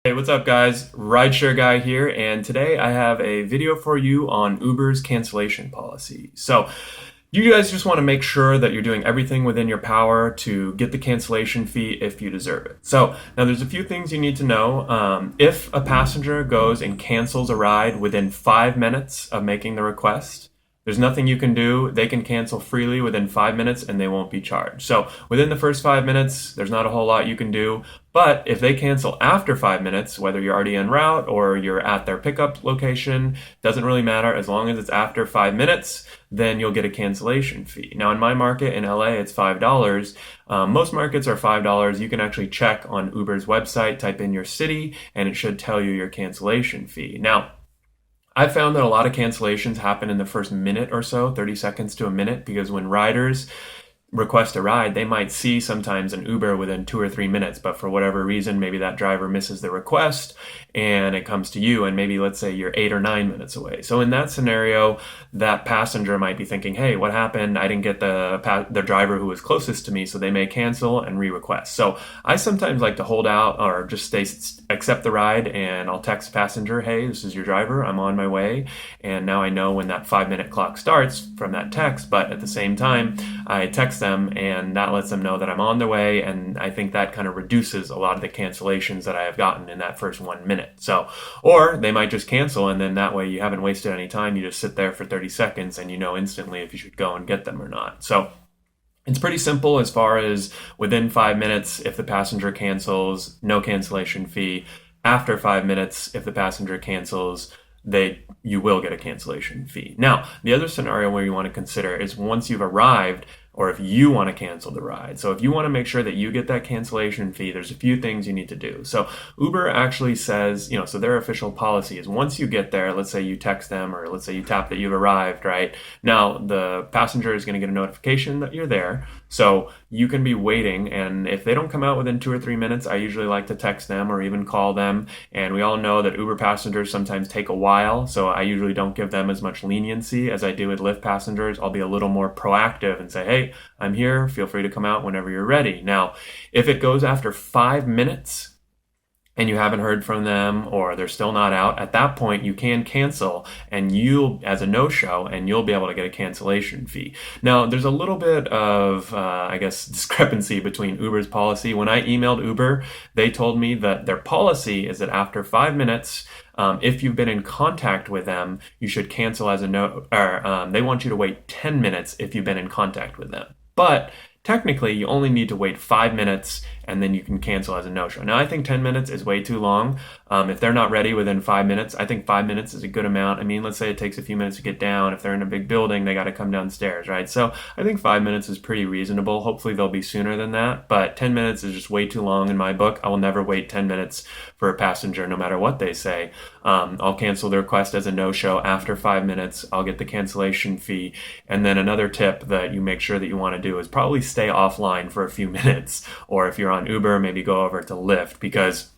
Hey, what's up guys? Rideshare Guy here, and today I have a video for you on Uber's cancellation policy. So you guys just want to make sure that you're doing everything within your power to get the cancellation fee if you deserve it. So now there's a few things you need to know. If a passenger goes and cancels a ride within 5 minutes of making the request, there's nothing you can do. They can cancel freely within 5 minutes and they won't be charged. So within the first 5 minutes, there's not a whole lot you can do. But if they cancel after 5 minutes, whether you're already en route or you're at their pickup location, doesn't really matter. As long as it's after 5 minutes, then you'll get a cancellation fee. Now in my market in LA, it's $5. Most markets are $5. You can actually check on Uber's website, type in your city, and it should tell you your cancellation fee. Now, I've found that a lot of cancellations happen in the first minute or so, 30 seconds to a minute, because when riders request a ride, they might see sometimes an Uber within 2 or 3 minutes, but for whatever reason, maybe that driver misses the request and it comes to you, and maybe let's say you're 8 or 9 minutes away. So in that scenario, that passenger might be thinking, hey, what happened? I didn't get the driver who was closest to me, so they may cancel and re-request. So I sometimes like to hold out or just accept the ride, and I'll text the passenger, hey, this is your driver, I'm on my way. And now I know when that 5-minute clock starts from that text, but at the same time, I text them and that lets them know that I'm on the way, and I think that kind of reduces a lot of the cancellations that I have gotten in that first 1 minute. So, or they might just cancel, and then that way you haven't wasted any time. You just sit there for 30 seconds and you know instantly if you should go and get them or not. So it's pretty simple as far as within 5 minutes, if the passenger cancels, no cancellation fee. After 5 minutes, if the passenger cancels, you will get a cancellation fee. Now, the other scenario where you want to consider is once you've arrived, or if you want to cancel the ride. So if you want to make sure that you get that cancellation fee, there's a few things you need to do. So Uber actually says, so their official policy is once you get there, let's say you text them, or let's say you tap that you've arrived, right? Now the passenger is going to get a notification that you're there. So you can be waiting, and if they don't come out within 2 or 3 minutes, I usually like to text them or even call them. And we all know that Uber passengers sometimes take a while, so I usually don't give them as much leniency as I do with Lyft passengers. I'll be a little more proactive and say, hey, I'm here, feel free to come out whenever you're ready. Now, if it goes after 5 minutes and you haven't heard from them or they're still not out, at that point you can cancel and you'll, as a no-show, and you'll be able to get a cancellation fee. Now, there's a little bit of, discrepancy between Uber's policy. When I emailed Uber, they told me that their policy is that after 5 minutes, if you've been in contact with them, you should cancel as a no, or they want you to wait 10 minutes if you've been in contact with them. But technically, you only need to wait 5 minutes and then you can cancel as a no-show. Now, I think 10 minutes is way too long. If they're not ready within 5 minutes, I think 5 minutes is a good amount. I mean, let's say it takes a few minutes to get down. If they're in a big building, they got to come downstairs, right? So I think 5 minutes is pretty reasonable. Hopefully they'll be sooner than that, but 10 minutes is just way too long in my book. I will never wait 10 minutes for a passenger, no matter what they say. I'll cancel the request as a no-show after 5 minutes. I'll get the cancellation fee. And then another tip that you make sure that you want to do is probably stay offline for a few minutes, or if you're on Uber, maybe go over to Lyft, because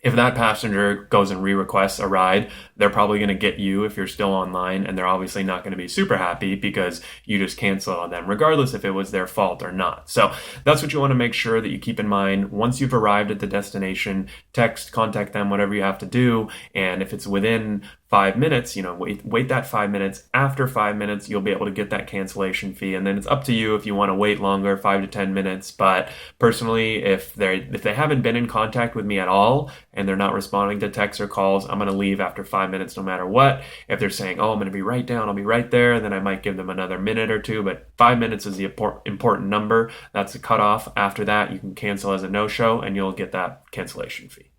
if that passenger goes and re-requests a ride, they're probably going to get you if you're still online, and they're obviously not going to be super happy because you just canceled on them, regardless if it was their fault or not. So that's what you want to make sure that you keep in mind. Once you've arrived at the destination, contact them, whatever you have to do. And if it's within 5 minutes, wait that 5 minutes. After 5 minutes, you'll be able to get that cancellation fee. And then it's up to you if you want to wait longer, 5 to 10 minutes. But personally, if they haven't been in contact with me at all and they're not responding to texts or calls, I'm going to leave after 5 minutes no matter what. If they're saying, oh, I'm going to be right down, I'll be right there, then I might give them another minute or two. But 5 minutes is the important number. That's the cutoff. After that, you can cancel as a no-show and you'll get that cancellation fee.